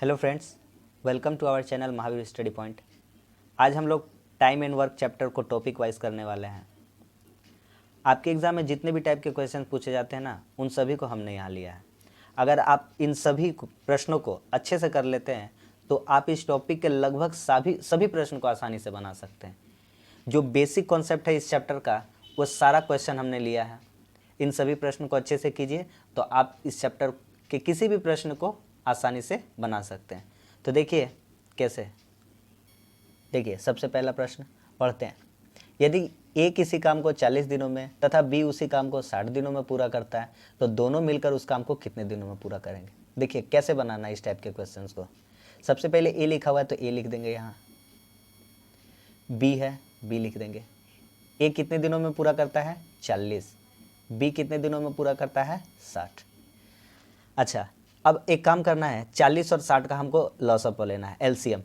Hello friends, welcome to our channel Mahavir study point. आज हम लोग टाइम एंड वर्क चैप्टर को टॉपिक वाइज करने वाले हैं। आपके एग्ज़ाम में जितने भी टाइप के क्वेश्चन पूछे जाते हैं ना, उन सभी को हमने यहाँ लिया है। अगर आप इन सभी प्रश्नों को अच्छे से कर लेते हैं तो आप इस टॉपिक के लगभग सभी प्रश्न को आसानी से बना सकते हैं। जो बेसिक कॉन्सेप्ट है इस चैप्टर का, वो सारा क्वेश्चन हमने लिया है। इन सभी प्रश्न को अच्छे से कीजिए तो आप इस चैप्टर के किसी भी प्रश्न को आसानी से बना सकते हैं। तो देखिए कैसे। देखिए सबसे पहला प्रश्न पढ़ते हैं। यदि ए किसी काम को 40 दिनों में तथा बी उसी काम को 60 दिनों में पूरा करता है तो दोनों मिलकर उस काम को कितने दिनों में पूरा करेंगे। देखिए कैसे बनाना है इस टाइप के क्वेश्चंस को। सबसे पहले ए लिखा हुआ है तो ए लिख देंगे, यहाँ बी है बी लिख देंगे। ए कितने दिनों में पूरा करता है 40, बी कितने दिनों में पूरा करता है 60। अच्छा, अब एक काम करना है, 40 और 60 का हमको लॉसअप लेना है, एलसीएम।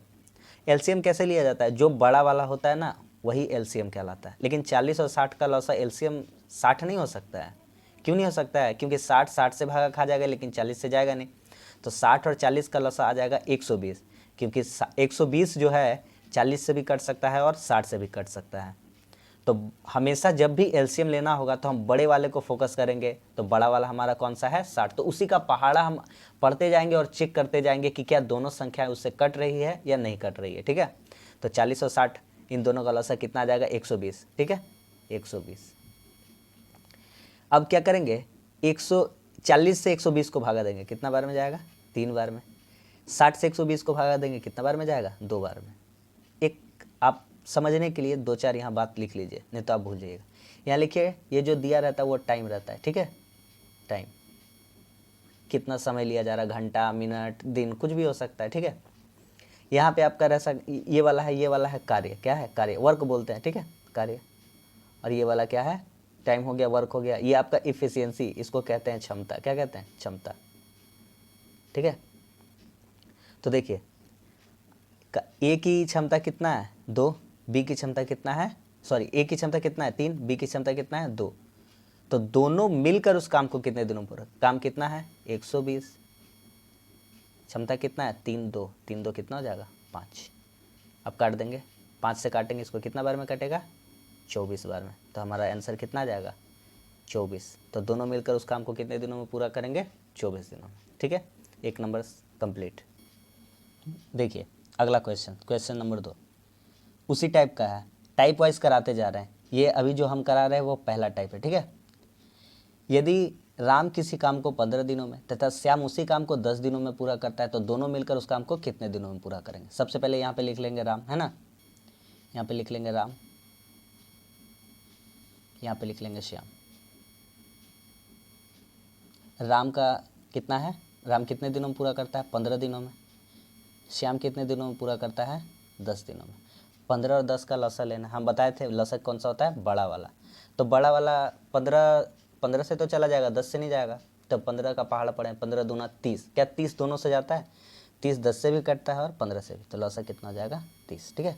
एलसीएम कैसे लिया जाता है, जो बड़ा वाला होता है ना वही एलसीएम कहलाता है। लेकिन 40 और 60 का लॉसा एलसीएम 60 नहीं हो सकता है। क्यों नहीं हो सकता है? क्योंकि 60 से भागा खा जाएगा लेकिन 40 से जाएगा नहीं। तो 60 और 40 का लॉसा आ जाएगा 120, क्योंकि 120 जो है 40 से भी कट सकता है और 60 से भी कट सकता है। तो हमेशा जब भी एलसीएम लेना होगा तो हम बड़े वाले को फोकस करेंगे। तो बड़ा वाला हमारा कौन सा है 60। तो उसी का पहाड़ा हम पढ़ते जाएंगे और चेक करते जाएंगे कि क्या दोनों संख्याएं उससे कट रही है या नहीं कट रही है। ठीक है, तो 40 और 60 इन दोनों का लसा कितना आ जाएगा 120। ठीक है, 120। अब क्या करेंगे, 140 से 120 को भागा देंगे, कितना बार में जाएगा 3 बार में। 60 से 120 को भागा देंगे, कितना बार में जाएगा 2 बार में। एक आप समझने के लिए 2-4 यहाँ बात लिख लीजिए, नहीं तो आप भूल जाइएगा। यहाँ लिखिए, ये जो दिया रहता है वो टाइम रहता है। ठीक है, टाइम कितना समय लिया जा रहा है, घंटा, मिनट, दिन, कुछ भी हो सकता है। ठीक है, यहाँ पे आपका रह ये वाला है, ये वाला है कार्य। क्या है? कार्य, वर्क बोलते हैं। ठीक है, कार्य। और ये वाला क्या है? टाइम हो गया, वर्क हो गया। ये आपका इफिशियंसी, इसको कहते हैं क्षमता। क्या कहते हैं? क्षमता। ठीक है, तो देखिए ए की क्षमता कितना है 2, बी की क्षमता कितना है, सॉरी ए की क्षमता कितना है 3, बी की क्षमता कितना है 2। तो दोनों मिलकर उस काम को कितने दिनों पूरा, काम कितना है 120, क्षमता कितना है 3 2, 3 2 कितना हो जाएगा 5। अब काट देंगे, 5 से काटेंगे इसको, कितना बार में कटेगा 24 बार में। तो हमारा आंसर कितना आ जाएगा 24। तो दोनों मिलकर उस काम को कितने दिनों में पूरा करेंगे 24 दिनों में। ठीक है, 1 नंबर कंप्लीट। देखिए अगला क्वेश्चन, क्वेश्चन नंबर 2 उसी टाइप का है, टाइप वाइज कराते जा रहे हैं। ये अभी जो हम करा रहे हैं वो पहला टाइप है। ठीक है, यदि राम किसी काम को 15 दिनों में तथा श्याम उसी काम को 10 दिनों में पूरा करता है तो दोनों मिलकर उस काम को कितने दिनों में पूरा करेंगे। सबसे पहले यहाँ पे लिख लेंगे राम, है ना, यहाँ पे लिख लेंगे राम, यहाँ पे लिख लेंगे श्याम। राम का कितना है, राम कितने दिनों में पूरा करता है 15 दिनों में। श्याम कितने दिनों में पूरा करता है 10 दिनों में। 15 और 10 का लसा लेना, हम बताए थे लसा कौन सा होता है, बड़ा वाला। तो बड़ा वाला 15 से तो चला जाएगा, 10 से नहीं जाएगा। तो 15 का पहाड़ पड़े, 15 दूना 30, क्या 30 दोनों से जाता है, 30 10 से भी कटता है और 15 से भी। तो लसा कितना हो जाएगा 30। ठीक है,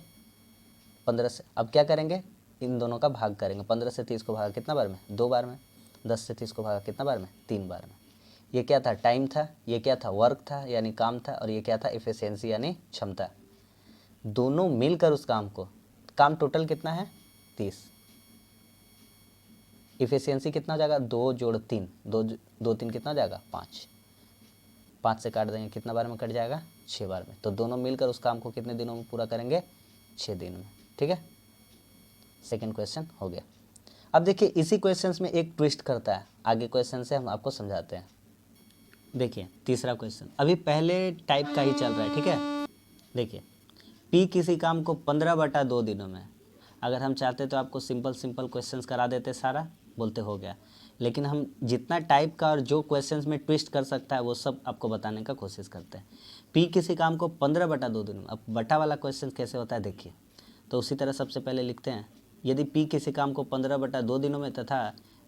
15 से अब क्या करेंगे, इन दोनों का भाग करेंगे। 15 से 30 को भागा कितना बार में 2 बार में। 10 से 30 को भागा कितना बार में 3 बार में। ये क्या था, टाइम था, ये क्या था, वर्क था यानी काम था, और ये क्या था, एफिशिएंसी यानी क्षमता। दोनों मिलकर उस काम को, काम टोटल कितना है 30, इफिशियंसी कितना हो जाएगा 2 जोड़ 3, 2 2 3 कितना हो जाएगा 5। 5 से काट देंगे, कितना बार में कट जाएगा 6 बार में। तो दोनों मिलकर उस काम को कितने दिनों में पूरा करेंगे 6 दिन में। ठीक है, सेकेंड क्वेश्चन हो गया। अब देखिए इसी क्वेश्चन में एक ट्विस्ट करता है, आगे क्वेश्चन से हम आपको समझाते हैं। देखिए तीसरा क्वेश्चन अभी पहले टाइप का ही चल रहा है। ठीक है, देखिए पी किसी काम को 15/2 दिनों में, अगर हम चाहते तो आपको सिंपल सिंपल क्वेश्चंस करा देते, सारा बोलते हो गया। लेकिन हम जितना टाइप का और जो क्वेश्चंस में ट्विस्ट कर सकता है वो सब आपको बताने का कोशिश करते हैं। पी किसी काम को 15/2 दिनों में, अब बटा वाला क्वेश्चन कैसे होता है देखिए। तो उसी तरह सबसे पहले लिखते हैं, यदि पी किसी काम को 15/2 दिनों में तथा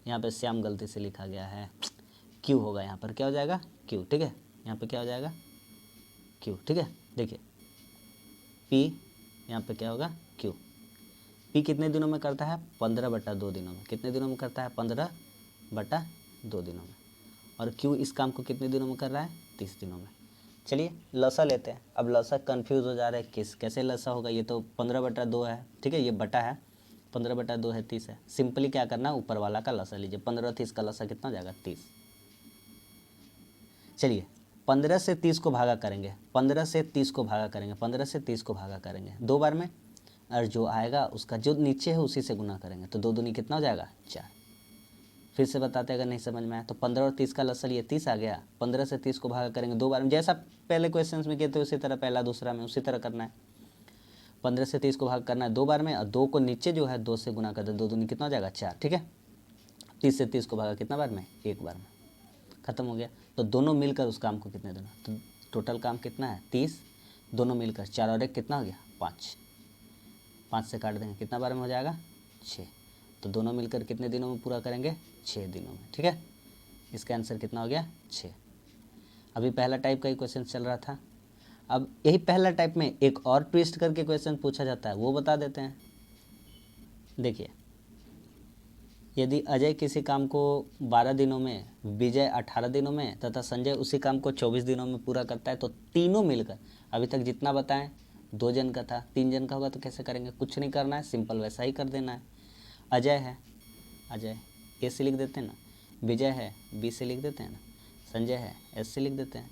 यहाँ पर श्याम गलती से लिखा गया है, क्यू होगा, यहाँ पर क्या हो जाएगा क्यू। ठीक है, यहाँ पे क्या हो जाएगा क्यू। ठीक है, देखिए पी यहाँ पे क्या होगा क्यू। पी कितने दिनों में करता है 15/2 दिनों में। कितने दिनों में करता है 15/2 दिनों में। और क्यू इस काम को कितने दिनों में कर रहा है 30 दिनों में। चलिए लसा लेते हैं। अब लसा कन्फ्यूज़ हो जा रहा है, कैसे लसा होगा, ये तो 15/2 है, ठीक है, ये बटा है, 15/2 है 30 है। सिंपली क्या करना है, ऊपर वाला का लसा लीजिए, 15 30 का लसा कितना हो जाएगा 30। चलिए 15 से 30 को भागा करेंगे, 15 से 30 को भागा करेंगे, 15 से 30 को भागा करेंगे 2 बार में, और जो आएगा उसका जो नीचे है उसी से गुना करेंगे, तो 2 दूनी कितना हो जाएगा 4। फिर से बताते हैं अगर नहीं समझ में आया तो 15 और 30 का लसल ये 30 आ गया, 15 से 30 को भागा करेंगे 2 बार में, जैसा पहले क्वेश्चन में किए थे उसी तरह पहला दूसरा में उसी तरह करना है। 15 से 30 को भाग करना है 2 बार में, और 2 को नीचे जो है 2 से गुना कर दे, 2 दूनी कितना हो जाएगा 4, ठीक है। 30 से 30 को भागा कितना बार में, 1 बार में, खत्म हो गया। तो दोनों मिलकर उस काम को कितने देना, तो टोटल काम कितना है 30, दोनों मिलकर 4 और 1 कितना हो गया 5, 5 से काट देंगे कितना बार में हो जाएगा 6, तो दोनों मिलकर कितने दिनों में पूरा करेंगे 6 दिनों में, ठीक है। इसका आंसर कितना हो गया 6। अभी पहला टाइप का ही क्वेश्चन चल रहा था, अब यही पहला टाइप में एक और ट्विस्ट करके क्वेश्चन पूछा जाता है, वो बता देते हैं। देखिए यदि अजय किसी काम को 12 दिनों में, विजय 18 दिनों में तथा संजय उसी काम को 24 दिनों में पूरा करता है, तो तीनों मिलकर, अभी तक जितना बताएं 2 जन का था, 3 जन का होगा तो कैसे करेंगे, कुछ नहीं करना है, सिंपल वैसा ही कर देना है। अजय है, अजय ए से लिख देते हैं ना, विजय है बी से लिख देते हैं ना, संजय है एस से लिख देते हैं।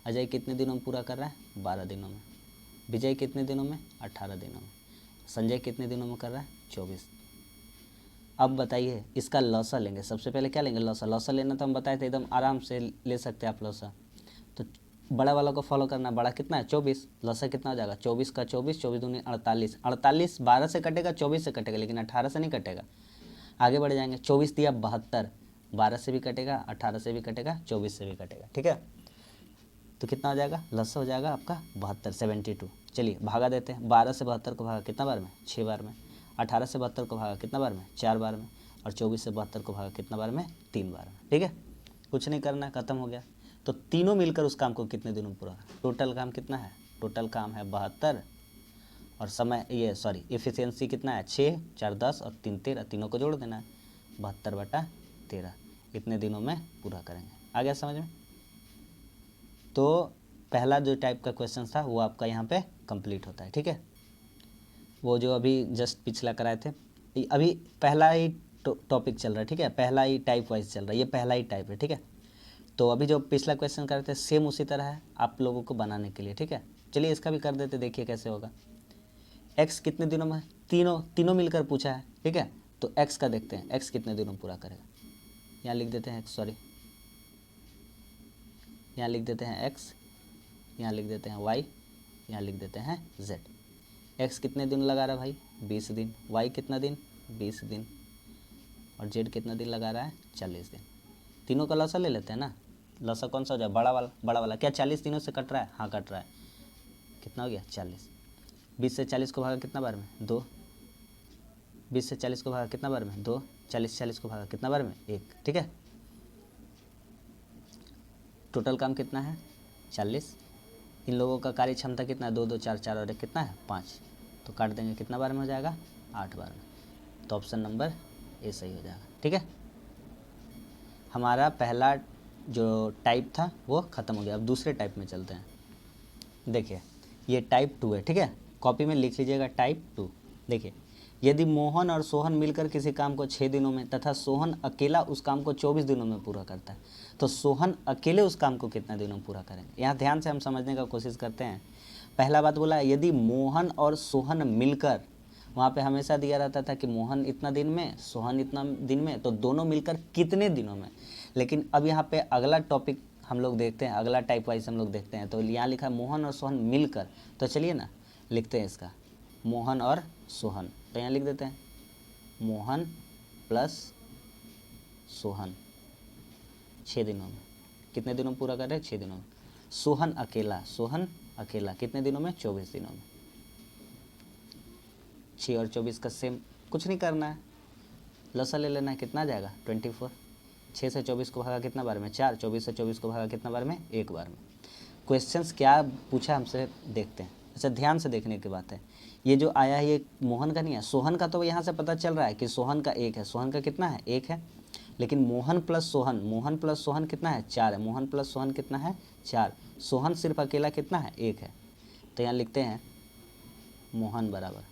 अजय कितने दिनों में पूरा कर रहा है 12 दिनों में, विजय कितने दिनों में 18 दिनों में, संजय कितने दिनों में कर रहा है 24। अब बताइए इसका लौसा लेंगे, सबसे पहले क्या लेंगे लौसा, लौसा लेना तो हम बताए थे एकदम आराम से ले सकते हैं आप लौसा, तो बड़ा वाला को फॉलो करना, बड़ा कितना है 24, लौसा कितना हो जाएगा 24 का 24, 24 दूनी 48, 48 12 से कटेगा 24 से कटेगा, लेकिन 18 से नहीं कटेगा। आगे बढ़ जाएंगे, 24 दिया 72, 12 से भी कटेगा 18 से भी कटेगा 24 से भी कटेगा, ठीक है। तो कितना हो जाएगा लौसा हो जाएगा आपका 72, 72। चलिए भागा देते हैं, 12 से 72 को भागा कितना बार में 6 बार में, 18 से 72 को भागा कितना बार में 4 बार में, और 24 से 72 को भागा कितना बार में 3 बार में, ठीक है। कुछ नहीं करना है, खत्म हो गया। तो तीनों मिलकर उस काम को कितने दिनों में पूरा, टोटल काम कितना है, टोटल काम है 72, और समय ये सॉरी एफिशिएंसी कितना है 6, 4 10 और 3 13, तीनों को जोड़ देना है, 72/13, इतने दिनों में पूरा करेंगे। आ गया समझ में। तो पहला जो टाइप का क्वेश्चन था वो आपका यहाँ पे कंप्लीट होता है, ठीक है। वो जो अभी जस्ट पिछला कराए थे, अभी पहला ही टॉपिक चल रहा है, ठीक है, पहला ही टाइप वाइज चल रहा है, ये पहला ही टाइप है, ठीक है। तो अभी जो पिछला क्वेश्चन कर रहे थे सेम उसी तरह है आप लोगों को बनाने के लिए, ठीक है। चलिए इसका भी कर देते, देखिए कैसे होगा। एक्स कितने दिनों में, तीनों मिलकर पूछा है, ठीक है। तो एक्स का देखते हैं, एक्स कितने दिनों में पूरा करेगा, यहाँ लिख देते हैं एक्स, सॉरी यहाँ लिख देते हैं एक्स, यहाँ लिख देते हैं वाई, यहाँ लिख देते हैं जेड। एक्स कितने दिन लगा रहा है भाई 20 दिन, वाई कितना दिन 20 दिन, और जेड कितना दिन लगा रहा है 40 दिन। तीनों का लौसा ले लेते हैं ना, लौसा कौन सा हो जाए बड़ा वाला क्या 40 दिनों से कट रहा है, हाँ कट रहा है, कितना हो गया 40। 20 से 40 को भागा कितना बार में 2, 20 से 40 को भागा कितना बार में 2, 40 40 को भागा कितना बार में 1, ठीक है। टोटल काम कितना है 40, इन लोगों का कार्य क्षमता कितना है 2 2 4 4 और 1 कितना है 5, तो काट देंगे कितना बार में हो जाएगा 8 बार में, तो ऑप्शन नंबर ए सही हो जाएगा, ठीक है। हमारा पहला जो टाइप था वो ख़त्म हो गया, अब दूसरे टाइप में चलते हैं। देखिए ये टाइप 2 है, ठीक है, कॉपी में लिख लीजिएगा टाइप 2। देखिए यदि मोहन और सोहन मिलकर किसी काम को 6 दिनों में तथा सोहन अकेला उस काम को 24 दिनों में पूरा करता है, तो सोहन अकेले उस काम को कितने दिनों में पूरा करेंगे। यहाँ ध्यान से हम समझने का कोशिश करते हैं। पहला बात बोला यदि मोहन और सोहन मिलकर, वहाँ पे हमेशा दिया रहता था कि मोहन इतना दिन में सोहन इतना दिन में, तो दोनों मिलकर कितने दिनों में। लेकिन अब यहाँ पे अगला टॉपिक हम लोग देखते हैं, अगला टाइप वाइज हम लोग देखते हैं। तो यहाँ लिखा है मोहन और सोहन मिलकर, तो चलिए ना लिखते हैं इसका मोहन और सोहन, तो यहाँ लिख देते हैं मोहन प्लस सोहन 6 दिनों में, कितने दिनों में पूरा कर रहे हैं 6 दिनों में। सोहन अकेला कितने दिनों में 24 दिनों में। 6 और 24 का सेम, कुछ नहीं करना है, लसा ले लेना है, कितना जाएगा 24। 6 से 24 को भागा कितना बार में 4, 24 से 24 को भागा कितना बार में 1 बार में। क्वेश्चंस क्या पूछा हमसे देखते हैं। अच्छा ध्यान से देखने की बात है, ये जो आया है ये मोहन का नहीं है, सोहन का तो यहाँ से पता चल रहा है कि सोहन का 1 है, सोहन का कितना है 1 है, लेकिन मोहन प्लस सोहन कितना है 4 है, मोहन प्लस सोहन कितना है 4, सोहन सिर्फ अकेला कितना है 1 है। तो यहाँ लिखते हैं मोहन बराबर,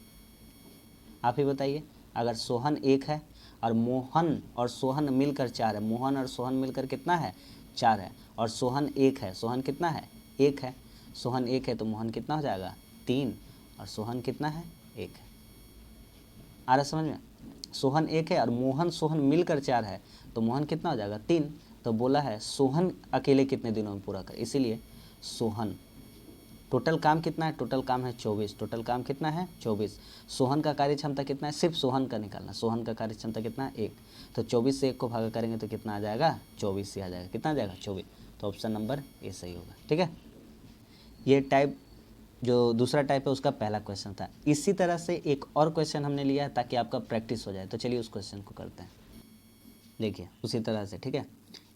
आप ही बताइए, अगर सोहन 1 है और मोहन और सोहन मिलकर 4 है, मोहन और सोहन मिलकर कितना है 4 है, और सोहन 1 है, सोहन कितना है 1 है, सोहन 1 है तो मोहन कितना हो जाएगा 3, और सोहन कितना है 1 है। आ रहा समझ में? सोहन 1 है और मोहन सोहन मिलकर 4 है तो मोहन कितना हो जाएगा 3। तो बोला है सोहन अकेले कितने दिनों में पूरा कर, इसीलिए सोहन टोटल काम कितना है, टोटल काम है 24, टोटल काम कितना है 24। सोहन का कार्य क्षमता कितना है, सिर्फ सोहन का निकालना, सोहन का कार्य क्षमता कितना है 1, तो 24 से 1 को भागा करेंगे तो कितना आ जाएगा 24 से आ जाएगा, कितना आ जाएगा 24। तो ऑप्शन नंबर ए सही होगा। ठीक है, ये टाइप जो दूसरा टाइप है उसका पहला क्वेश्चन था। इसी तरह से एक और क्वेश्चन हमने लिया है ताकि आपका प्रैक्टिस हो जाए, तो चलिए उस क्वेश्चन को करते हैं। देखिए उसी तरह से, ठीक है,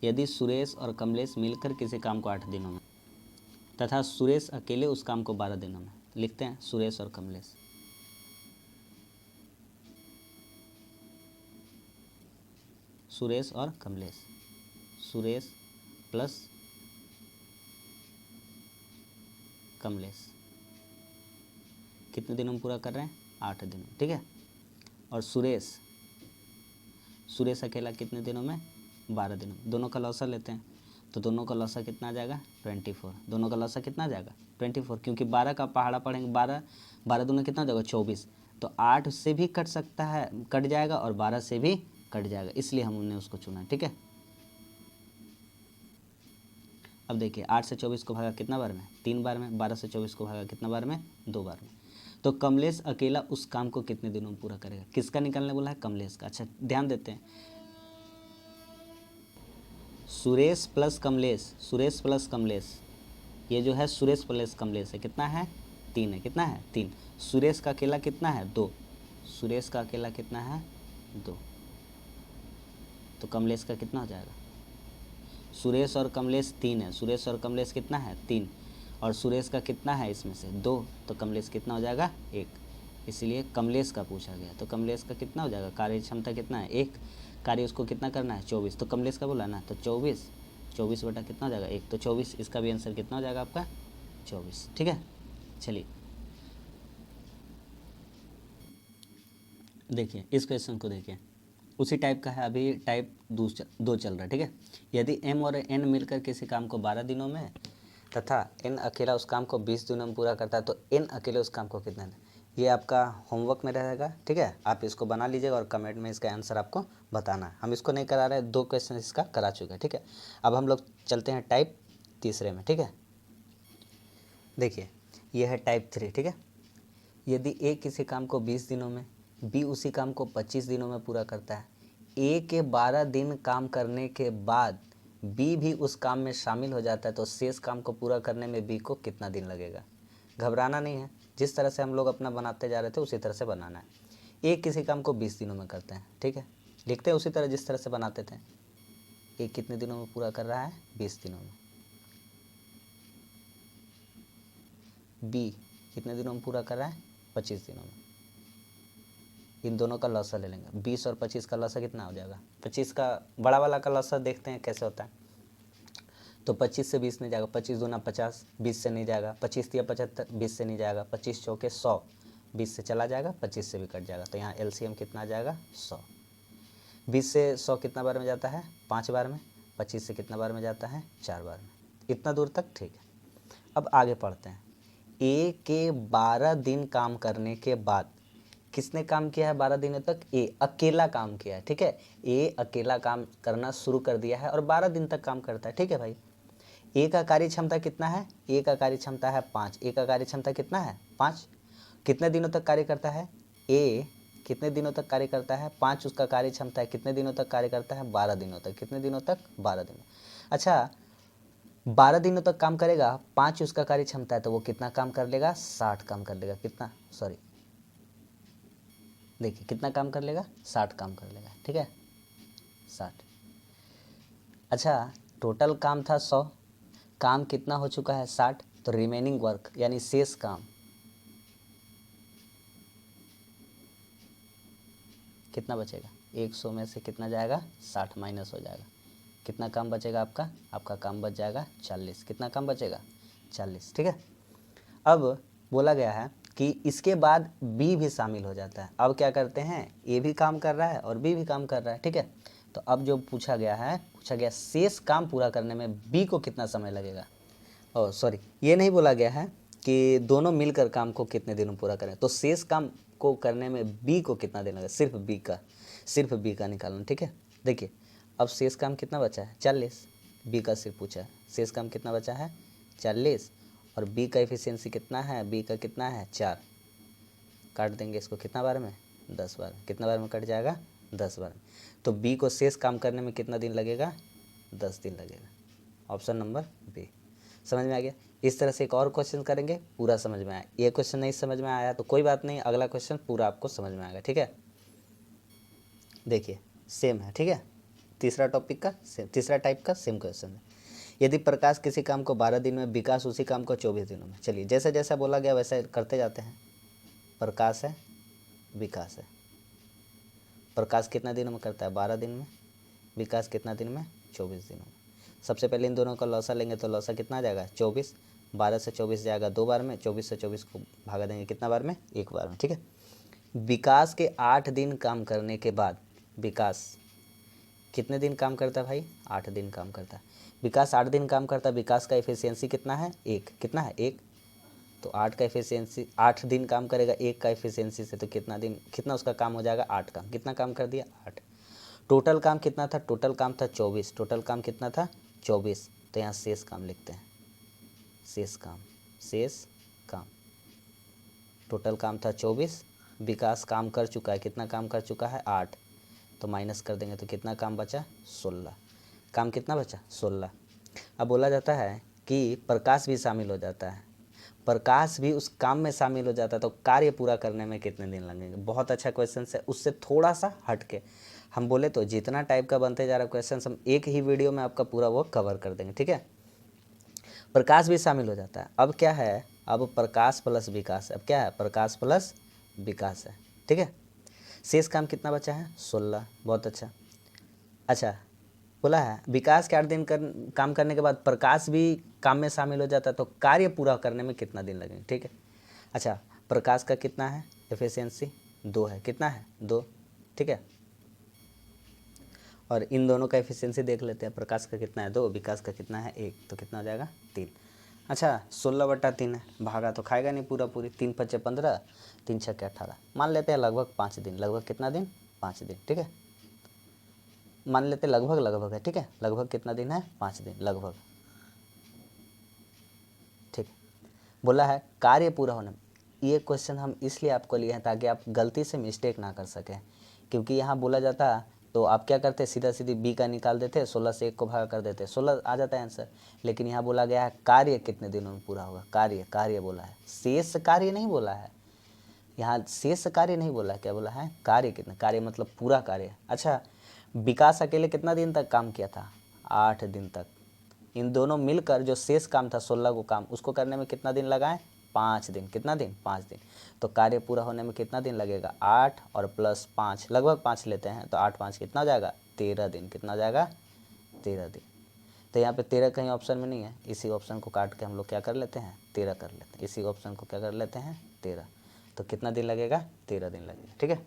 यदि सुरेश और कमलेश मिलकर किसी काम को 8 दिनों में तथा सुरेश अकेले उस काम को 12 दिनों में, लिखते हैं सुरेश और कमलेश, सुरेश और कमलेश, सुरेश प्लस कमलेश कितने दिनों में पूरा कर रहे हैं 8 दिनों, ठीक है, और सुरेश अकेला कितने दिनों में 12 दिनों में। दोनों का लौसा लेते हैं तो दोनों का लौसा कितना आ जाएगा 24, दोनों का लौसा कितना आ जाएगा 24, क्योंकि 12 का पहाड़ा पढ़ेंगे, 12 दूना कितना हो जाएगा 24, तो 8 से भी कट सकता है, कट जाएगा, और 12 से भी कट जाएगा, इसलिए हमने उसको चुना। ठीक है, अब देखिए 8 से 24 को भागा कितना बार में 3 बार में, 12 से 24 को भागा कितना बार में 2 बार में। तो कमलेश अकेला उस काम को कितने दिनों में पूरा करेगा, किसका निकालने बोला है कमलेश का। अच्छा ध्यान देते हैं, सुरेश प्लस कमलेश, ये जो है सुरेश प्लस कमलेश है, कितना है 3 है, कितना है 3। सुरेश का अकेला कितना है 2, सुरेश का अकेला कितना है 2, तो कमलेश का कितना हो जाएगा, सुरेश और कमलेश 3 है, सुरेश और कमलेश कितना है 3, और सुरेश का कितना है इसमें से 2, तो कमलेश कितना हो जाएगा 1, इसलिए कमलेश का पूछा गया। तो कमलेश का कितना हो जाएगा, कार्य क्षमता कितना है 1, कार्य उसको कितना करना है 24, तो कमलेश का बोला ना, तो 24 बटा कितना हो जाएगा 1, तो 24, इसका भी आंसर कितना हो जाएगा आपका 24। ठीक है, चलिए देखिए इस क्वेश्चन को देखिए, उसी टाइप का है, अभी टाइप 2 चल रहा है। ठीक है, यदि m और n मिलकर किसी काम को 12 दिनों में तथा n अकेला उस काम को 20 दिनों में पूरा करता है तो n अकेले उस काम को कितने दिन, ये आपका होमवर्क में रहेगा। ठीक है, आप इसको बना लीजिएगा और कमेंट में इसका आंसर आपको बताना है। हम इसको नहीं करा रहे, 2 क्वेश्चन इसका करा चुके हैं। ठीक है, अब हम लोग चलते हैं टाइप तीसरे में। ठीक है, देखिए यह है टाइप 3। ठीक है, यदि ए किसी काम को 20 दिनों में, बी उसी काम को 25 दिनों में पूरा करता है, ए के 12 दिन काम करने के बाद बी भी उस काम में शामिल हो जाता है, तो शेष काम को पूरा करने में बी को कितना दिन लगेगा। घबराना नहीं है, जिस तरह से हम लोग अपना बनाते जा रहे थे उसी तरह से बनाना है। ए किसी काम को 20 दिनों में करते हैं, ठीक है, लिखते हैं उसी तरह जिस तरह से बनाते थे। ए कितने दिनों में पूरा कर रहा है 20 दिनों में, बी कितने दिनों में पूरा कर रहा है 25 दिनों में। इन दोनों का लौसा ले लेंगे, 20 और 25 का लौसा कितना हो जाएगा, 25 का बड़ा वाला का लौसा देखते हैं कैसे होता है। तो 25 से 20 नहीं जाएगा, 25 दूना 50, 20 से नहीं जाएगा, 25 या 75, 20 से नहीं जाएगा, 25 चौके 100, 20 से चला जाएगा, 25 से भी कट जाएगा, तो यहाँ एलसीएम कितना आ जाएगा 100। 20 से 100 कितना बार में जाता है 5 बार में, 25 से कितना बार में जाता है 4 बार में, इतना दूर तक ठीक है। अब आगे पढ़ते हैं, ए के 12 दिन काम करने के बाद किसने काम किया है 12 दिनों तक, ए अकेला काम किया है। ठीक है, ए अकेला काम करना शुरू कर दिया है और 12 दिन तक काम करता है। ठीक है भाई, ए का कार्य क्षमता कितना है, ए का कार्य क्षमता है 5, ए का कार्य क्षमता कितना है 5, कितने दिनों तक कार्य करता है, ए कितने दिनों तक कार्य करता है 5, उसका कार्य क्षमता है, कितने दिनों तक कार्य करता है 12 दिनों तक, कितने दिनों तक 12 दिनों। अच्छा 12 दिनों तक काम करेगा, 5 उसका कार्य क्षमता है, तो वो कितना काम कर लेगा 60 काम कर लेगा, कितना सॉरी देखिए कितना काम कर लेगा 60 काम कर लेगा। ठीक है 60। अच्छा टोटल काम था 100, काम कितना हो चुका है 60, तो रिमेनिंग वर्क यानी शेष काम कितना बचेगा 100 में से कितना जाएगा 60 माइनस हो जाएगा, कितना काम बचेगा आपका, आपका काम बच जाएगा 40। कितना काम बचेगा 40, ठीक है। अब बोला गया है कि इसके बाद बी भी शामिल हो जाता है। अब क्या करते हैं, ए भी काम कर रहा है और बी भी काम कर रहा है, ठीक है। तो अब जो पूछा गया शेष काम पूरा करने में बी को कितना समय लगेगा। ओह सॉरी, ये नहीं बोला गया है कि दोनों मिलकर काम को कितने दिनों पूरा करें। तो शेष काम को करने में बी को कितना दिन लगेगा, सिर्फ बी का निकालना, ठीक है। देखिए अब शेष काम कितना बचा है 40, बी का सिर्फ पूछा है, शेष काम कितना बचा है 40 और बी का एफिशिएंसी कितना है, बी का कितना है 4। काट देंगे इसको कितना बार में 10 बार। कितना बार में कट जाएगा 10 बार में। तो बी को शेष काम करने में कितना दिन लगेगा 10 दिन लगेगा। Option number B. समझ में आ गया। इस तरह से एक और क्वेश्चन करेंगे, पूरा समझ में आया। ये क्वेश्चन नहीं समझ में आया तो कोई बात नहीं, अगला क्वेश्चन पूरा आपको समझ में आएगा, ठीक है। देखिए सेम है, ठीक है। तीसरा टाइप का सेम क्वेश्चन है। यदि प्रकाश किसी काम को 12 दिन में, विकास उसी काम को 24 दिनों में। चलिए जैसा जैसा बोला गया वैसा करते जाते हैं। प्रकाश है, विकास है। प्रकाश कितना दिनों में करता है 12 दिन में, विकास कितना दिन में 24 दिनों में। सबसे पहले इन दोनों का लौसा लेंगे तो लौसा कितना आ जाएगा 24। 12 से 24 जाएगा 2 बार में, 24 से 24 को भागा देंगे कितना बार में 1 बार में, ठीक है। विकास के 8 दिन काम करने के बाद विकास कितने दिन काम करता है भाई 8 दिन काम करता है। विकास 8 दिन काम करता है, विकास का एफिशिएंसी कितना है 1। कितना है 1। तो 8 का एफिशिएंसी 8 दिन काम करेगा 1 का एफिशिएंसी से, तो कितना उसका काम हो जाएगा 8 काम। कितना काम कर दिया 8। टोटल काम कितना था, टोटल काम था 24। टोटल काम कितना था 24। तो यहाँ शेष काम लिखते हैं, शेष काम। टोटल काम था 24, विकास काम कर चुका है, कितना काम कर चुका है 8। तो माइनस कर देंगे तो कितना काम बचा 16। काम कितना बचा 16। अब बोला जाता है कि प्रकाश भी शामिल हो जाता है, प्रकाश भी उस काम में शामिल हो जाता है, तो कार्य पूरा करने में कितने दिन लगेंगे। बहुत अच्छा क्वेश्चन है। उससे थोड़ा सा हट के हम बोले तो जितना टाइप का बनते जा रहा है क्वेश्चन हम एक ही वीडियो में आपका पूरा वो कवर कर देंगे, ठीक है। प्रकाश भी शामिल हो जाता है। अब क्या है, अब प्रकाश प्लस विकास है। अब क्या है, प्रकाश प्लस विकास है, ठीक है। शेष काम कितना बचा है 16। बहुत अच्छा बोला है विकास के 8 दिन काम करने के बाद प्रकाश भी काम में शामिल हो जाता है, तो कार्य पूरा करने में कितना दिन लगेंगे, ठीक है। अच्छा प्रकाश का कितना है एफिशिएंसी 2 है। कितना है 2, ठीक है। और इन दोनों का एफिशिएंसी देख लेते हैं। प्रकाश का कितना है 2, विकास का कितना है 1, तो कितना हो जाएगा 3। अच्छा 16/3 है, भागा तो खाएगा नहीं पूरी। 3 5 15, 3 6 18, मान लेते हैं लगभग 5 दिन। लगभग कितना दिन 5 दिन, ठीक है। मान लेते लगभग है, ठीक है। लगभग कितना दिन है 5 दिन लगभग, ठीक। बोला है कार्य पूरा होने में। ये क्वेश्चन हम इसलिए आपको लिए हैं ताकि आप गलती से मिस्टेक ना कर सकें, क्योंकि यहाँ बोला जाता तो आप क्या करते सीधा सीधी बी का निकाल देते, 16 से 1 को भागा कर देते, 16 आ जाता है आंसर। लेकिन यहाँ बोला गया है कार्य कितने दिनों में पूरा होगा। कार्य बोला है, शेष कार्य नहीं बोला है। यहाँ शेष कार्य नहीं बोला है, क्या बोला है कार्य कितना, कार्य मतलब पूरा कार्य। अच्छा विकास अकेले कितना दिन तक काम किया था 8 दिन तक। इन दोनों मिलकर जो शेष काम था 16 को काम, उसको करने में कितना दिन लगाएं 5 दिन। कितना दिन 5 दिन। तो कार्य पूरा होने में कितना दिन लगेगा 8 और प्लस 5, लगभग 5 लेते हैं तो 8 5 कितना हो जाएगा 13 दिन। कितना हो जाएगा 13 दिन। तो यहाँ पे 13 कहीं ऑप्शन में नहीं है, इसी ऑप्शन को काट के हम लोग क्या कर लेते हैं 13 कर लेते हैं। इसी ऑप्शन को क्या कर लेते हैं 13। तो कितना दिन लगेगा 13 दिन लगेगा, ठीक है।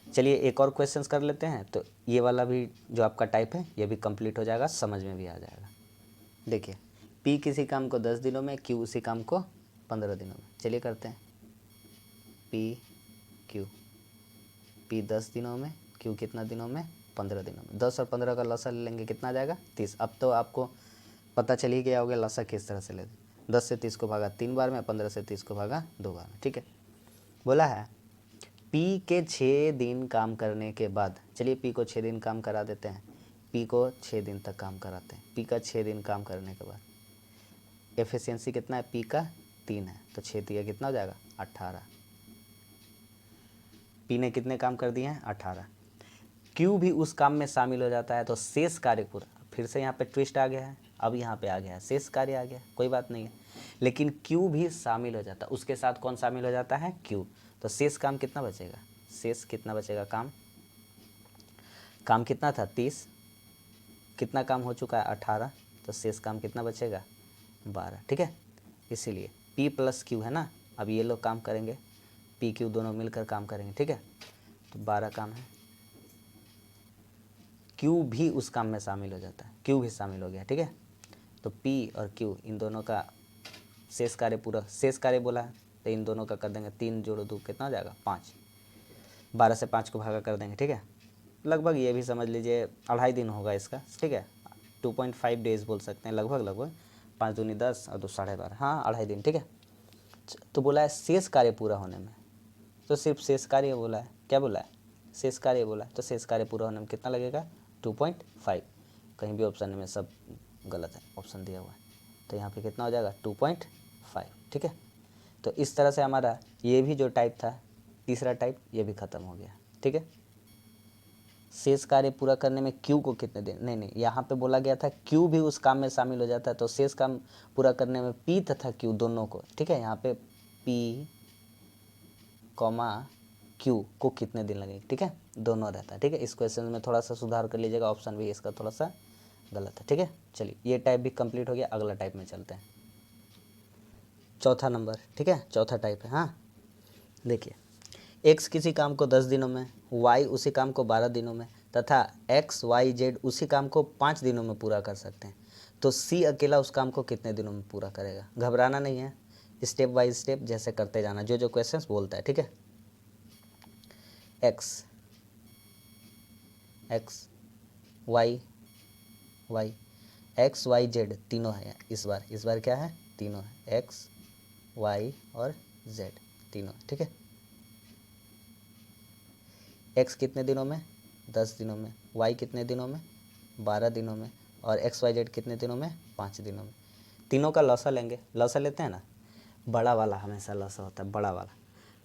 चलिए एक और क्वेश्चंस कर लेते हैं, तो ये वाला भी जो आपका टाइप है ये भी कंप्लीट हो जाएगा, समझ में भी आ जाएगा। देखिए पी किसी काम को 10 दिनों में, क्यू उसी काम को 15 दिनों में। चलिए करते हैं पी 10 दिनों में, क्यू कितना दिनों में 15 दिनों में। 10 और 15 का लसा ले लेंगे, कितना आ जाएगा 30। अब तो आपको पता चल ही गया होगा लसा किस तरह से लेते। 10 से 30 को भागा 3 बार में, 15 से 30 को भागा 2 बार में, ठीक है। बोला है पी के 6 दिन काम करने के बाद, चलिए पी को 6 दिन काम करा देते हैं। पी को 6 दिन तक काम कराते हैं। पी का 6 दिन काम करने के बाद एफिशिएंसी कितना है पी का 3 है, तो 6 दिया कितना हो जाएगा 18। पी ने कितने काम कर दिए हैं 18। क्यू भी उस काम में शामिल हो जाता है, तो शेष कार्य पूरा। फिर से यहाँ पे ट्विस्ट आ गया है, अब यहाँ पे आ गया है शेष कार्य आ गया, कोई बात नहीं है। लेकिन क्यू भी शामिल हो जाता है, उसके साथ कौन शामिल हो जाता है क्यू। तो शेष काम कितना बचेगा, शेष कितना बचेगा काम काम कितना था 30, कितना काम हो चुका है 18, तो शेष काम कितना बचेगा 12, ठीक है। इसीलिए P प्लस Q है ना, अब ये लोग काम करेंगे, P Q दोनों मिलकर काम करेंगे, ठीक है। तो 12 काम है, Q भी उस काम में शामिल हो जाता है, Q भी शामिल हो गया, ठीक है। तो P और Q इन दोनों का शेष कार्य पूरा, शेष कार्य बोला है तो इन दोनों का कर देंगे, 3 जोड़ो 2 कितना हो जाएगा 5, 12 से 5 को भागा कर देंगे, ठीक है। लगभग ये भी समझ लीजिए 2.5 दिन होगा इसका, ठीक है। 2.5 डेज बोल सकते हैं, लगभग 5 दूनी 10 और 2 12.5, हाँ 2.5 दिन, ठीक है। तो बोला है शेष कार्य पूरा होने में, तो सिर्फ शेष कार्य बोला है, क्या बोला है शेष कार्य बोला है, तो शेष कार्य पूरा होने में कितना लगेगा 2.5। कहीं भी ऑप्शन में सब गलत है, ऑप्शन दिया हुआ है, तो यहाँ पे कितना हो जाएगा 2.5, ठीक है। तो इस तरह से हमारा ये भी जो टाइप था, तीसरा टाइप, ये भी ख़त्म हो गया, ठीक है। शेष कार्य पूरा करने में Q को कितने दिन, नहीं यहाँ पे बोला गया था Q भी उस काम में शामिल हो जाता है, तो शेष काम पूरा करने में P तथा Q दोनों को, ठीक है। यहाँ पे P, Q को कितने दिन लगेंगे, ठीक है, दोनों रहता है, ठीक है। इस क्वेश्चन में थोड़ा सा सुधार कर लीजिएगा, ऑप्शन भी इसका थोड़ा सा गलत है, ठीक है। चलिए ये टाइप भी कंप्लीट हो गया, अगला टाइप में चलते हैं, चौथा नंबर, ठीक है, चौथा टाइप है। हाँ देखिए, x किसी काम को 10 दिनों में, y उसी काम को 12 दिनों में तथा x, y, z उसी काम को 5 दिनों में पूरा कर सकते हैं, तो c अकेला उस काम को कितने दिनों में पूरा करेगा। घबराना नहीं है, स्टेप बाय स्टेप जैसे करते जाना, जो जो क्वेश्चंस बोलता है, ठीक है। x, y, x, y, z तीनों है, इस बार क्या है, तीनों है, x, y और z तीनों, ठीक है। x कितने दिनों में 10 दिनों में, y कितने दिनों में 12 दिनों में, और x, y, z कितने दिनों में 5 दिनों में। तीनों का लौसा लेंगे, लौसा लेते हैं ना, बड़ा वाला हमेशा लौसा होता है, बड़ा वाला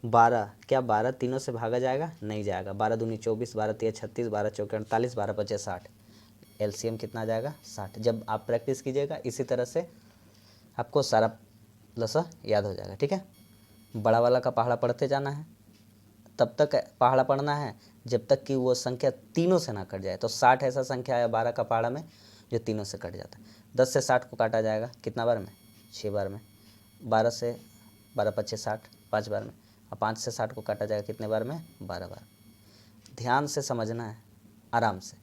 12, क्या 12 तीनों से भागा जाएगा, नहीं जाएगा, 12 दूनी 24, 12 तिया 36, 12 चौके 48, 12 पचे 60, एलसीएम कितना आ जाएगा 60। जब आप प्रैक्टिस कीजिएगा इसी तरह से आपको सारा लौसा याद हो जाएगा, ठीक है। बड़ा वाला का पहाड़ा पढ़ते जाना है, तब तक पहाड़ा पढ़ना है जब तक कि वो संख्या तीनों से ना कट जाए। तो 60 ऐसा संख्या है 12 का पहाड़ा में जो तीनों से कट जाता है। 10 से 60 को काटा जाएगा कितना बार में, 6 बार में। 12 से 12 पच्चीस 60 5 बार में, और 5 से 60 को काटा जाएगा कितने बार में, 12 बार। ध्यान से समझना है, आराम से।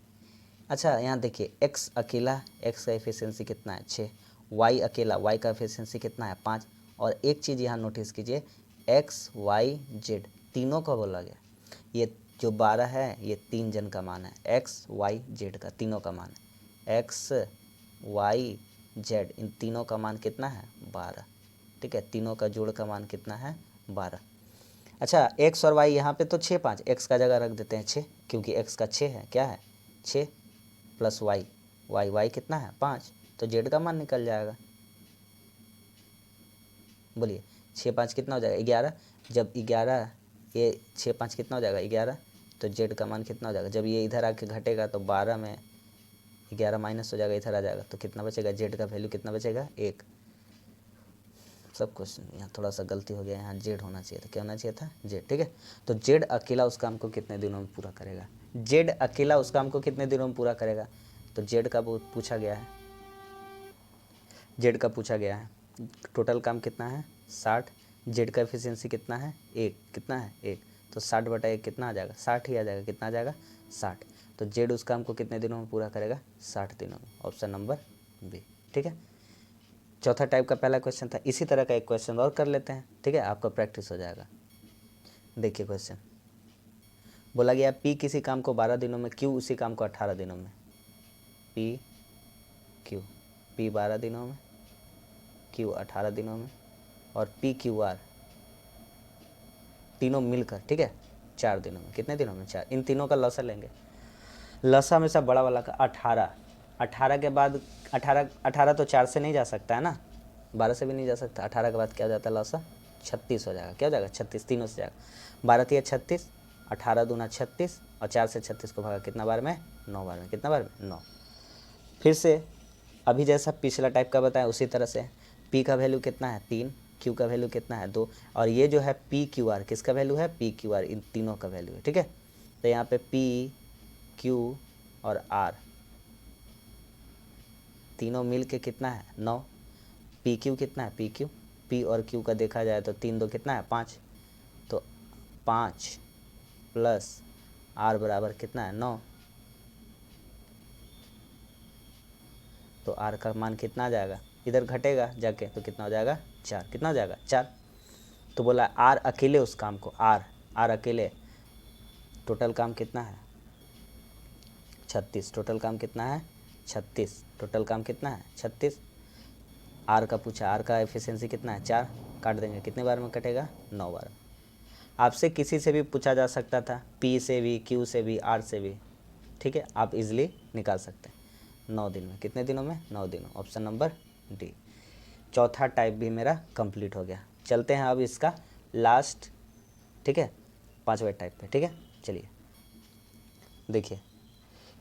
अच्छा यहाँ देखिए, x अकेला, x का एफिशिएंसी कितना है 6, y अकेला, y का एफिशिएंसी कितना है 5। और एक चीज़ यहाँ नोटिस कीजिए, x, y, z तीनों का बोला गया, ये जो 12 है ये 3 जन का मान है, x, y, z का तीनों का मान है, x, y, z इन तीनों का मान कितना है 12, ठीक है। तीनों का जोड़ का मान कितना है 12। अच्छा x और y यहाँ पे तो 6 5, x का जगह रख देते हैं 6, क्योंकि x का 6 है, क्या है 6 प्लस y कितना है 5, तो z का मान निकल जाएगा। बोलिए 6 5 कितना हो जाएगा 11, जब 11 ये 6 5 कितना हो जाएगा 11, तो z का मान कितना हो जाएगा, जब ये इधर आके घटेगा तो 12 में 11 माइनस हो जाएगा, इधर आ जाएगा, तो कितना बचेगा, z का वैल्यू कितना बचेगा 1। सब क्वेश्चन यहाँ थोड़ा सा गलती हो गया, यहाँ z होना चाहिए था, क्या होना चाहिए था z, ठीक है। तो z अकेला उस काम को कितने दिनों में पूरा करेगा, z अकेला उस काम को कितने दिनों में पूरा करेगा, तो z का पूछा गया है, z का पूछा गया है। टोटल काम कितना है 60, z का एफिशिएंसी कितना है 1, कितना है 1, तो 60/1 कितना आ जाएगा 60 ही आ जाएगा, कितना आ जाएगा 60। तो z उस काम को कितने दिनों में पूरा करेगा 60 दिनों में, ऑप्शन नंबर बी, ठीक है। चौथा टाइप का पहला क्वेश्चन था, इसी तरह का एक क्वेश्चन और कर लेते हैं, ठीक है, आपका प्रैक्टिस हो जाएगा। देखिए क्वेश्चन बोला गया, P किसी काम को 12 दिनों में, Q उसी काम को 18 दिनों में। P 12 दिनों में, Q 18 दिनों में, और PQR तीनों मिलकर, ठीक है 4 दिनों में। कितने दिनों में 4, इन तीनों का लसा लेंगे, लसा हमेशा बड़ा वाला का 18 के बाद 18 तो 4 से नहीं जा सकता है ना, 12 से भी नहीं जा सकता, 18 के बाद क्या हो जाता है लसा 36 हो जाएगा, क्या हो जाएगा 36, तीनों से जाएगा, 12 तिया 36, 18 दूना 36, और 4 से 36 को भागा कितना बार में 9 बार में, कितना बार में 9। फिर से अभी जैसा पिछला टाइप का बताया उसी तरह से, P का वैल्यू कितना है 3, Q का वैल्यू कितना है 2, और ये जो है PQR किसका वैल्यू है, PQR इन तीनों का वैल्यू है, ठीक है। तो यहाँ पे PQR और आर तीनों मिल के कितना है 9। पी क्यू कितना है पी क्यू, पी और क्यू का देखा जाए तो 3 2 कितना है 5, तो 5 प्लस आर बराबर कितना है 9, तो आर का मान कितना आ जाएगा, इधर घटेगा जाके तो कितना हो जाएगा 4, कितना हो जाएगा 4। तो बोला आर अकेले उस काम को, आर अकेले टोटल काम कितना है 36, टोटल काम कितना है 36, टोटल काम कितना है 36। आर का पूछा, आर का एफिशिएंसी कितना है 4, काट देंगे कितने बार में कटेगा 9 बार में। आपसे किसी से भी पूछा जा सकता था, पी से भी, क्यू से भी, आर से भी, ठीक है, आप इजीली निकाल सकते हैं 9 दिन में। कितने दिनों में 9 दिनों, ऑप्शन नंबर डी। चौथा टाइप भी मेरा कंप्लीट हो गया। चलते हैं अब इसका लास्ट, ठीक है, 5वें टाइप पे, ठीक है। चलिए देखिए,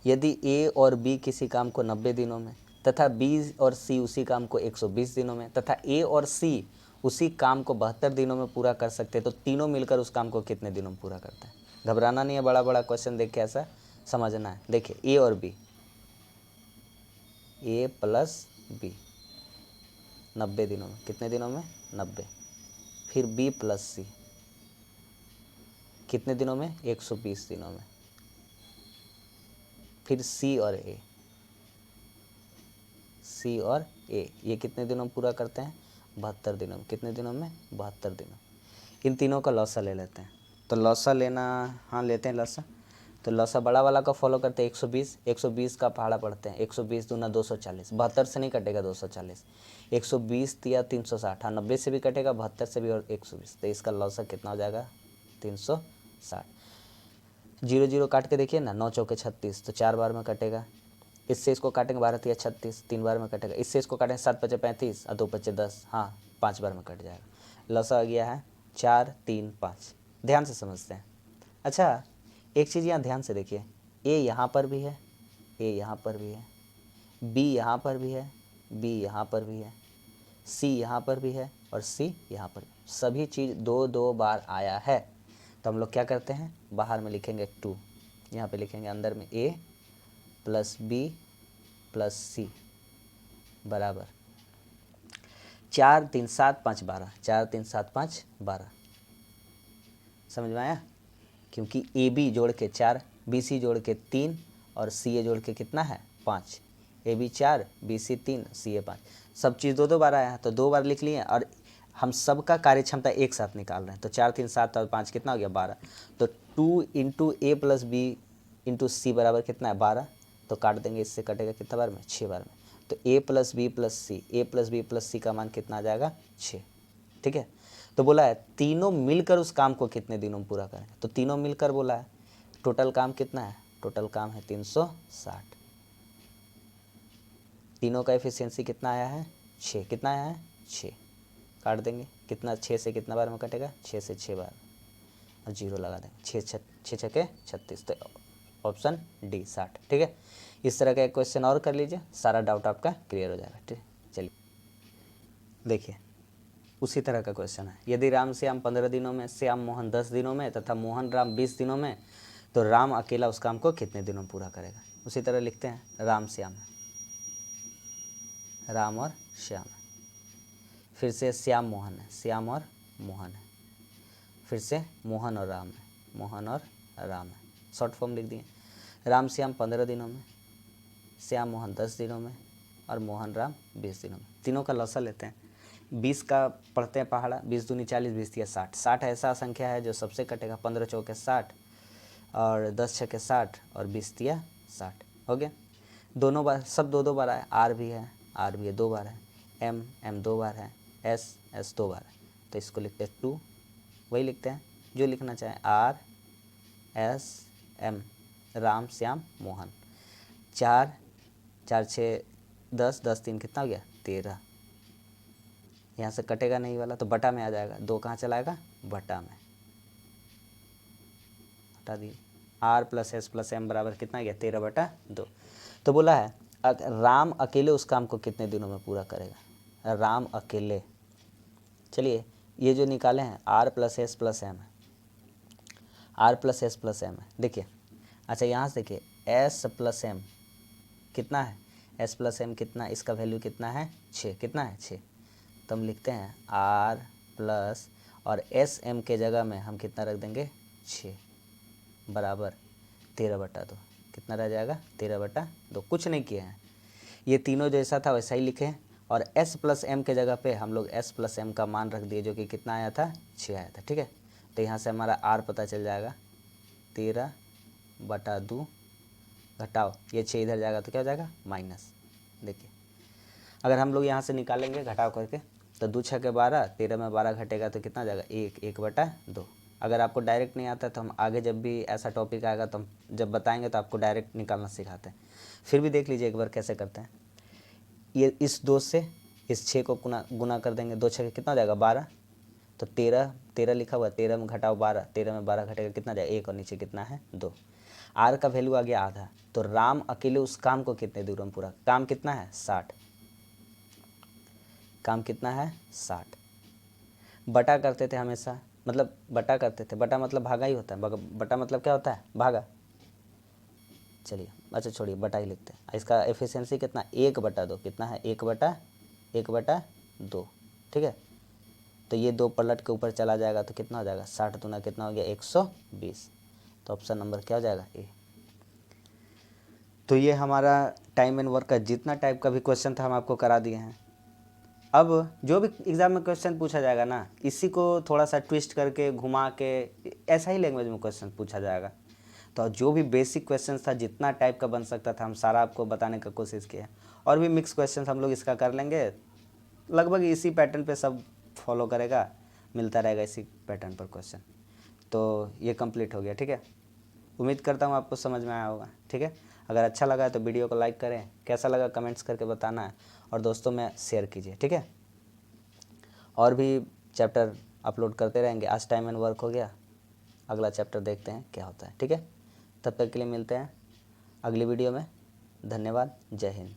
यदि ए और बी किसी काम को 90 दिनों में तथा बी और सी उसी काम को 120 दिनों में तथा ए और सी उसी काम को 72 दिनों में पूरा कर सकते हैं, तो तीनों मिलकर उस काम को कितने दिनों में पूरा करते हैं। घबराना नहीं है, बड़ा बड़ा क्वेश्चन देख के ऐसा समझना है। देखिए ए और बी, ए प्लस बी 90 दिनों में, कितने दिनों में 90। फिर बी प्लस सी कितने दिनों में 120 दिनों में। फिर सी और ए, सी और ए ये कितने दिनों में पूरा करते हैं 72 दिनों में। कितने दिनों में 72 दिनों। इन तीनों का लौसा ले लेते हैं। तो लौसा लेना, हाँ लेते हैं लौसा। तो लौसा बड़ा वाला का फॉलो करते हैं 120, 120 का पहाड़ा पढ़ते हैं 120 दूना 240, 72 से नहीं कटेगा 240, 120 या 360, हाँ 90 से भी कटेगा 72 से भी और 120, तो इसका लौसा कितना हो जाएगा 360। 0 0 काट के देखिए ना, 9 चौके 36, तो 4 बार में कटेगा। इससे इसको काटेंगे 12 तिया 36, 3 बार में कटेगा। इससे इसको काटेंगे 7 पचे 35 और 2 पचे 10, हाँ 5 बार में कट जाएगा। लौसा आ गया है 4 3 5। ध्यान से समझते हैं। अच्छा एक चीज़ यहाँ ध्यान से देखिए, ए यहाँ पर भी है, ए यहाँ पर भी है, बी यहाँ पर भी है, बी यहाँ पर भी है, सी यहाँ पर भी है और सी यहाँ पर भी। सभी चीज़ 2 2 बार आया है। तो हम लोग क्या करते हैं, बाहर में लिखेंगे 2, यहाँ पे लिखेंगे अंदर में ए प्लस बी प्लस सी बराबर 4 3 7 5 12, 4 3 7 5 12। समझ में आया, क्योंकि ए बी जोड़ के 4, बी सी जोड़ के 3 और सी ए जोड़ के कितना है 5। ए बी 4, बी सी 3, सी ए 5। सब चीज़ 2 2 बार आया है तो 2 बार लिख लिए, और हम सबका कार्य क्षमता एक साथ निकाल रहे हैं। तो 4 3 7 और 5 कितना हो गया 12। तो 2 इंटू ए प्लस बी इंटू सी बराबर कितना है 12। तो काट देंगे, इससे कटेगा कितना बार में 6 बार में। तो ए प्लस बी प्लस सी, ए प्लस बी प्लस सी का मान कितना आ जाएगा 6, ठीक है। तो बोला है तीनों मिलकर उस काम को कितने दिनों में पूरा करेंगे। तो तीनों मिलकर बोला है, टोटल काम कितना है, टोटल काम है 360। तीनों का एफिशिएंसी कितना आया है 6, कितना आया है 6। काट देंगे, कितना 6 से कितना बार में कटेगा 6 से 6 बार और 0 लगा देंगे। 6 6 के 36, तो ऑप्शन डी 60, ठीक है। इस तरह का एक क्वेश्चन और कर लीजिए, सारा डाउट आपका क्लियर हो जाएगा, ठीक है। चलिए देखिए उसी तरह का क्वेश्चन है, यदि राम श्याम 15 दिनों में, श्याम मोहन 10 दिनों में तथा मोहन राम 20 दिनों में, तो राम अकेला उस काम को कितने दिनों में पूरा करेगा। उसी तरह लिखते हैं राम श्याम, राम और श्याम। फिर से श्याम मोहन है, श्याम और मोहन है। फिर से मोहन और राम है, मोहन और राम है। शॉर्ट फॉर्म लिख दिए, राम श्याम 15 दिनों में, श्याम मोहन 10 दिनों में और मोहन राम 20 दिनों में। तीनों का लौसा लेते हैं। 20 का पढ़ते हैं पहाड़ा, 20 दूनी 40, 20 तिया 60। 60 ऐसा संख्या है जो सबसे कटेगा, 15 चौके 60 और 10 छके 60 और 20 तिया 60 हो गया। दोनों बार, सब 2 2 बार आए, आर भी है, आर भी है 2 बार है, एम एम 2 बार है, एस एस 2 बार है। तो इसको लिखते हैं 2, वही लिखते हैं जो लिखना चाहें, R S M, Ram Shyam Mohan. 4 4 6 10, 10 3 कितना हो गया 13। यहाँ से कटेगा नहीं वाला तो बटा में आ जाएगा, 2 कहाँ चलाएगा बटा में, हटा दिए। R plus S plus M बराबर कितना गया 13/2। तो बोला है राम अकेले उस काम को कितने दिनों में पूरा करेगा, राम अकेले। चलिए ये जो निकाले हैं R plus S plus M है, R plus S plus M है। देखिए अच्छा यहाँ से देखिए एस प्लस एम कितना है, एस प्लस एम कितना, इसका वैल्यू कितना है 6, कितना है 6। तो हम लिखते हैं आर प्लस और एस एम के जगह में हम कितना रख देंगे 6 बराबर 13/2। कितना रह जाएगा 13/2। कुछ नहीं किए हैं, ये तीनों जैसा था वैसा ही लिखे हैं और s प्लस एम के जगह पे हम लोग s प्लस एम का मान रख दिए जो कि कितना आया था 6 आया था। ठीक है, तो यहाँ से हमारा r पता चल जाएगा 13/2 घटाओ ये 6 इधर जाएगा तो क्या हो जाएगा माइनस। देखिए अगर हम लोग यहाँ से निकालेंगे घटाव करके तो 2 6 के 12, 13 में 12 घटेगा तो कितना जाएगा 1/2। अगर आपको डायरेक्ट नहीं आता तो हम आगे जब भी ऐसा टॉपिक आएगा तो हम जब बताएंगे तो आपको डायरेक्ट निकालना सिखाते हैं। फिर भी देख लीजिए एक बार कैसे करते हैं। ये इस 2 से इस 6 को गुना कर देंगे, 2 6 कितना हो जाएगा 12, तो 13 लिखा हुआ है, 13 में घटाओ 12, 13 में 12 घटेगा कितना जाएगा 1 और नीचे कितना है 2। आर का वैल्यू आ गया आधा, तो राम अकेले उस काम को कितने दूर में पूरा, काम कितना है 60, काम कितना है 60। बटा करते थे हमेशा, मतलब बटा करते थे, बटा मतलब भागा ही होता है, बटा मतलब क्या होता है भागा। चलिए अच्छा छोड़िए बटा ही लिखते हैं। इसका एफिशिएंसी कितना 1/2, कितना है 1/2। ठीक है, तो ये 2 पलट के ऊपर चला जाएगा तो कितना हो जाएगा 60 दूना कितना हो गया 120। तो ऑप्शन नंबर क्या हो जाएगा ए। तो ये हमारा टाइम एंड वर्क का जितना टाइप का भी क्वेश्चन था हम आपको करा दिए हैं। अब जो भी एग्ज़ाम में क्वेश्चन पूछा जाएगा ना, इसी को थोड़ा सा ट्विस्ट करके घुमा के ऐसा ही लैंग्वेज में क्वेश्चन पूछा जाएगा। तो जो भी बेसिक क्वेश्चन था जितना टाइप का बन सकता था हम सारा आपको बताने का कोशिश किया। और भी मिक्स क्वेश्चन हम लोग इसका कर लेंगे, लगभग इसी पैटर्न पे सब फॉलो करेगा, मिलता रहेगा इसी पैटर्न पर क्वेश्चन। तो ये कंप्लीट हो गया। ठीक है, उम्मीद करता हूँ आपको समझ में आया होगा। ठीक है, अगर अच्छा लगा तो वीडियो को लाइक करें, कैसा लगा कमेंट्स करके बताना है और दोस्तों में शेयर कीजिए। ठीक है, और भी चैप्टर अपलोड करते रहेंगे। आज टाइम एंड वर्क हो गया, अगला चैप्टर देखते हैं क्या होता है। ठीक है, तब तक के लिए मिलते हैं अगली वीडियो में। धन्यवाद, जय हिंद।